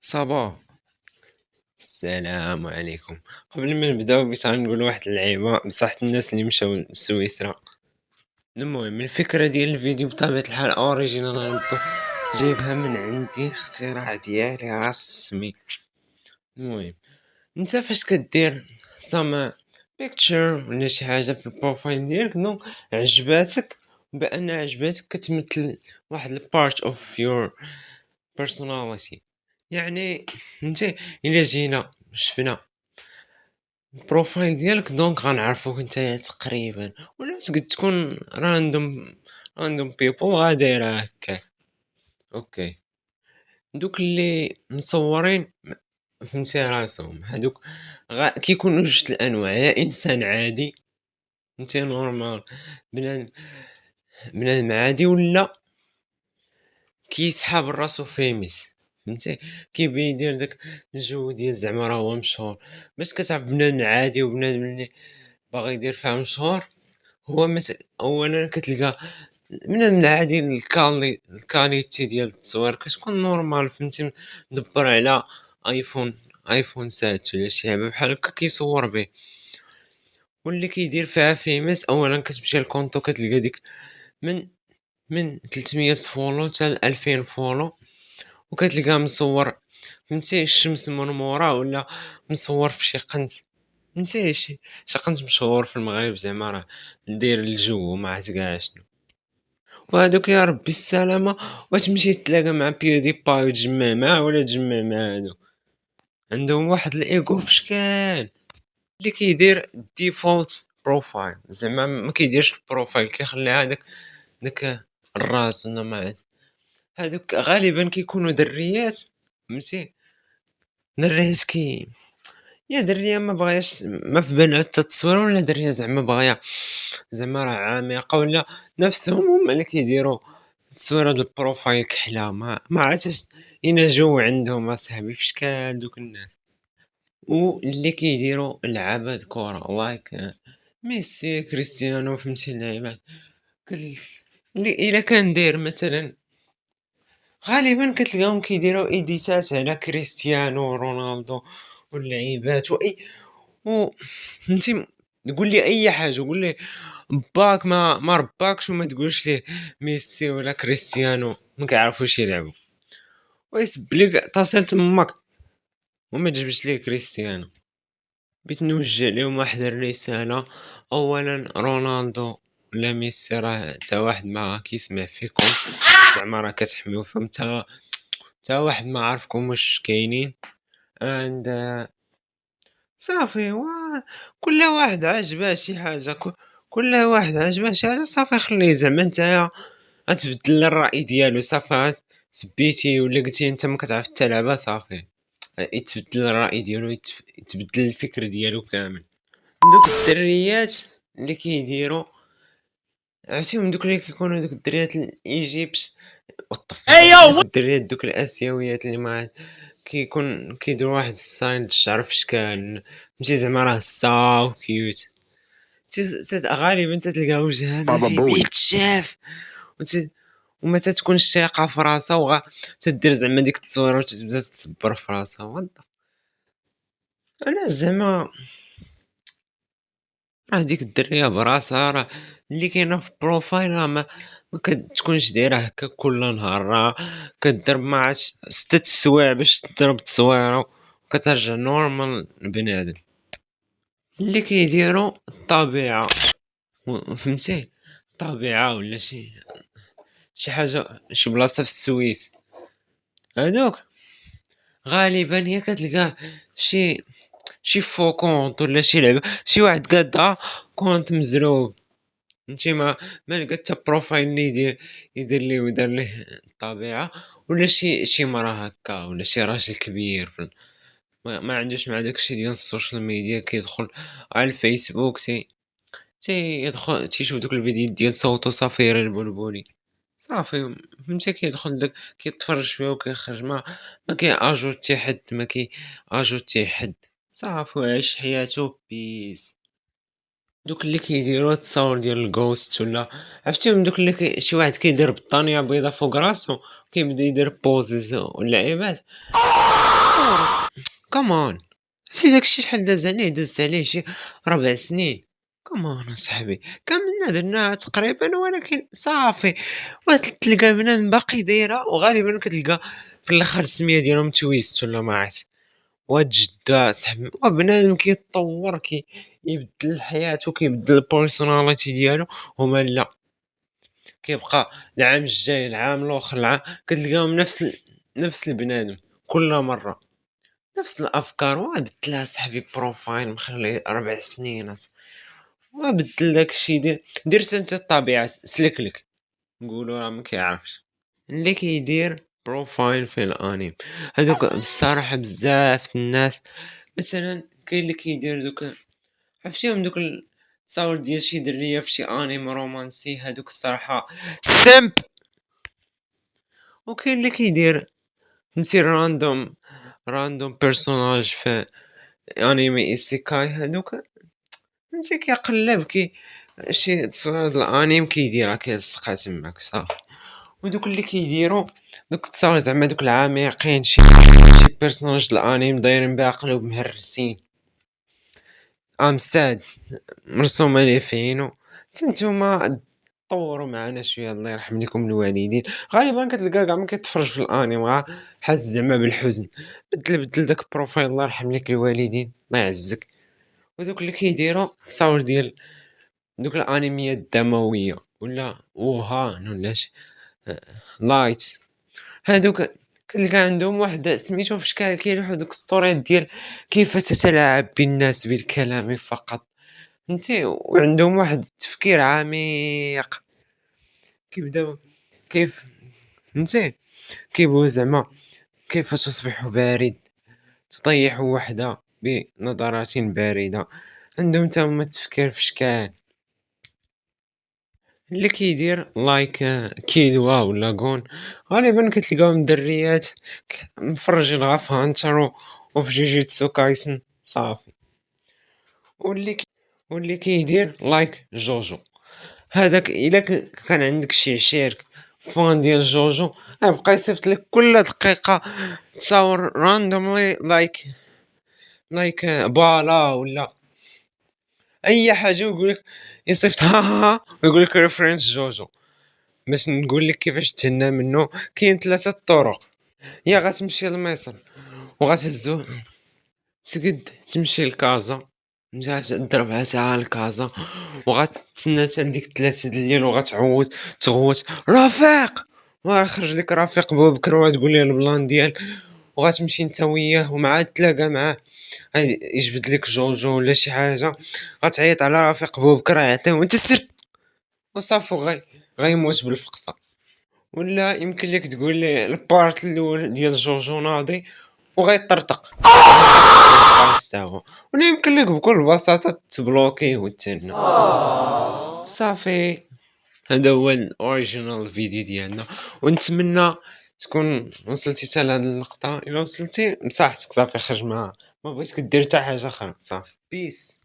صباح. السلام عليكم. قبل ما نبداو بغيت غير نقول واحد اللعيبة بصح الناس اللي مشاو لسويسرا. المهم الفكرة ديال الفيديو بطبيعة الحال اوريجينال جايبها من عندي، اختراع ديالي راس السمي. المهم انت فاش كدير سما بيكتشر ولا شي حاجة في البروفايل ديالك دونك عجباتك، بان عجباتك كتمثل واحد البارت اوف يور personality. يعني انت الا جينا شفنا البروفايل ديالك دونك غنعرفوك نتايا تقريبا، ولا تقد تكون راندوم بيبل غادير هكاك. اوكي، دوك اللي مصورين فهمتي راسهم هادوك كيكونوا جوج الانواع، يا انسان عادي انت نورمال، بنادم بنادم عادي، ولا كيسحاب راسو فيميس. فهمتي، كيبي يدير داك الجو ديال زعما راه هو مشهور. باش كتعرف بنادم عادي وبنادم اللي باغي يدير فيها مشهور، هو اولا كتلقى بنادم العادي الكاليتي ديال التصوير كتكون نورمال، فهمتي، مدبر على ايفون ايفون 7 ولا شي لعبه بحال هكا كيصور به. واللي كيدير فيها فيمس اولا كتمشي للكونطو كتلقى ديك من 300 فولو حتى 2000 فولو، وكتلقاه مصور فهمتي الشمس من مورا، ولا مصور في شي قنت فهمتي شي قنت مشهور في المغرب زعما راه داير الجو وما عرفت كاع شنو. وهادوك يا ربي السلامة، وتمشي تتلاقى مع بيودي باي وتجمع معاه ولا تجمع مع هادو، عندهم واحد الايغو في شكال. اللي كيدير ديفولت بروفايل زعما ما كيديرش البروفايل، كيخلي داك الراس ولا ما عرفت. هادوك غالبا كيكونوا دريات فهمتي، دريات يا درية ما بغاش ما في بالها حتى التصوير، ولا درية زعما باغية زعما راه عميقة، ولا نفسهم هما اللي كيديروا التصويره ديال البروفايل كحلة. ما عرفتش اين جو عندهم اصاحبي في شكال دوك الناس. واللي كيديروا لعابة كورة لايك ميسي كريستيانو فهمتي اللعيبات اللي الا كان داير مثلا غالبا كتلقاهم كيديروا ايديتات على كريستيانو رونالدو واللعيبات و فهمتي. قول لي اي حاجه، قول لي باك ما رباكش وما تقولش ليه ميسي ولا كريستيانو ما كيعرفوش يلعبوا، ويسب لك تصل تماك وما تجبش ليه كريستيانو. بغيت نوجه لهم واحد الرساله. اولا رونالدو ولا ميسي راه حتى واحد ما كيسمع فيكم، زعما راه كتحميو فيهم، تا واحد ما عارفكم واش كاينين. عند صافي كل واحد عاجباه شي حاجة، كل واحد عاجباه شي حاجة صافي خليه. زعما نتايا غتبدل الرأي ديالو صافي، سبيتي ولا قلتي انت ما كتعرف تلعبها صافي يتبدل الرأي ديالو، يتبدل الفكر ديالو كامل. دوك الدريات اللي كيديروا عرفتيهم، دوك اللي كيكونوا دوك الدريات الايجيبت دوك الدريات دوك الاسيويات اللي ما كيديروا واحد ستايل الشعر في شكال فهمتي زعما راه سا كيوت. غالبا تتلقى وجهها ما في بيه تشاف، وما تتكونش ثقة في راسها تدير زعما ديك التصويره وتبدا تصبر في راسها انا زعما راه ديك الدريه براسها راه اللي كاينه في البروفايل راه ما كتكونش دايره هكا كل نهار، راه كضرب ما عادش 6 سوايع باش تضرب تصويره وكترجع نورمال البني ادم. اللي كيديروا الطبيعه فهمتي، الطبيعه ولا شي حاجه شي بلاصه في السويس، هادوك غالبا هي كتلقاه شي فو كونط ولا شي لعبه، شي واحد قادها كونط مزروب فهمتي، ما لقى حتى بروفايل اللي يدير ليه ودار ليه الطبيعه، ولا شي مرا هكا ولا شي راجل كبير ما عندوش مع داكشي ديال السوشيال ميديا، كيدخل على الفيسبوك يدخل تيشوف دوك الفيديو ديال صوتو صافي البلبولي صافي فهمتي، كيدخل داك كيتفرج فيها وكيخرج، ما كيأجوتي حد، ما كيأجوتي حد صافي وعيش حياته بيس. دوك اللي كيديروا التصاور ديال الghost ولا عرفتيهم دوك اللي شي واحد كيدير بطانية بيضا فوق راسو وكيبدا يدير poses واللعيبات. تصاور come on هادشي داكشي شحال دازت عليه شي 4 سنين. come on أصاحبي كاملنا درناها تقريبًا ولكن صافي وتلقى بنادم باقي دايرها وغالبًا كتلقى في الآخر السمية ديالهم twist ولا ما عرفت. وجدة صاحبي وبنادم كيتطور يبدل حياته كيبدل الpersonality ديالو هما لأ، كيبقى العام الجاي العام الآخر كتلقاهم نفس البنادم كل مرة، نفس الأفكار وبدل أصاحبي profile مخليه 4 سنين وبدل داك الشي دير أنت الطبيعة سلكلك نقولوا راه ما كيعرفش. اللي كيدير بروفايل في الانمي هادوك بصراحة بزاف الناس مثلا كاين اللي كيدير دوك عرفتيهم دوك التصاور ديال شي درية في شي انمي رومانسي هادوك الصراحة سمب. وكاين اللي كيدير فهمتي راندوم بيرسوناج في انمي ايسيكاي هادوك فهمتي كيقلب شي تصوير د الانيم كيديرها كيلصقها تماك صافي. ودوك اللي كيديروا دوك التصاور زعما دوك العميقين شي بيرسوناج د الانيم دايرين بها قلوب مهرسين امساد مرسومه لي فينو حتى نتوما طوروا معنا شويه الله يرحم لكم الوالدين. غالبا كتلقى كاع ما كيتفرج في الانيم حاس زعما بالحزن بدل داك البروفايل الله يرحم لك الوالدين الله يعزك. ودوك اللي كيديروا التصاور ديال دوك الانميات الدمويه ولا ووهان ولا لايت هادوك كتلقى عندهم واحد سميتو في شكال كيلوحو دوك ستوريات ديال كيف تتلاعب بالناس بالكلام فقط فهمتي وعندهم واحد التفكير عميق كيبداو كيف فهمتي كيبغيو زعما كيف تصبح بارد تطيح وحدة بنظرات باردة. عندهم تا هما التفكير في شكال اللي كيدير لايك كيدوا ولا كون غالبا كتلقاهم دريات مفرجين غا في هانتر وفي جيجيتسو كايسن صافي. واللي كيدير لايك جوجو هذاك الا كان عندك شي عشير فان ديال جوجو بقى يصيفط لك كل دقيقة تصاور راندوملي لايك بالا ولا اي حاجة ويقولك يصيفط ها ها ويقولك ريفرنس جوجو باش نقول لك كيفاش تهنى منه. كاين 3 طرق يا غتمشي لمصر وغتهزو تقد تمشي لكازا نجا تضربها تاع لكازا وغتسنى حتى لديك 3 د الليل وغتعوت تغوت رفيق ويخرج لك رفيق بكر وتقول ليه البلان ديال وغتمشي نتا وياه ومع تلاقى معاه يجبد لك جوجو ولا شي حاجه غتعيط على رفيق بكر يعطيه وانت سر وصافي غيموت بالفقصه. ولا يمكن لك تقول ليه البارت الاول ديال جوجو ناضي وغيطرطق تاعو ولا يمكن لك بكل بساطة تبلوكيه وتسنى صافي. هذا هو الاوريجينال فيديو ديالنا ونتمنى تكون وصلتي حتى لهاد اللقطة. الا وصلتي مساحتك صافي خرج ما بغيتك دير حتى حاجة اخرى صافي بيس.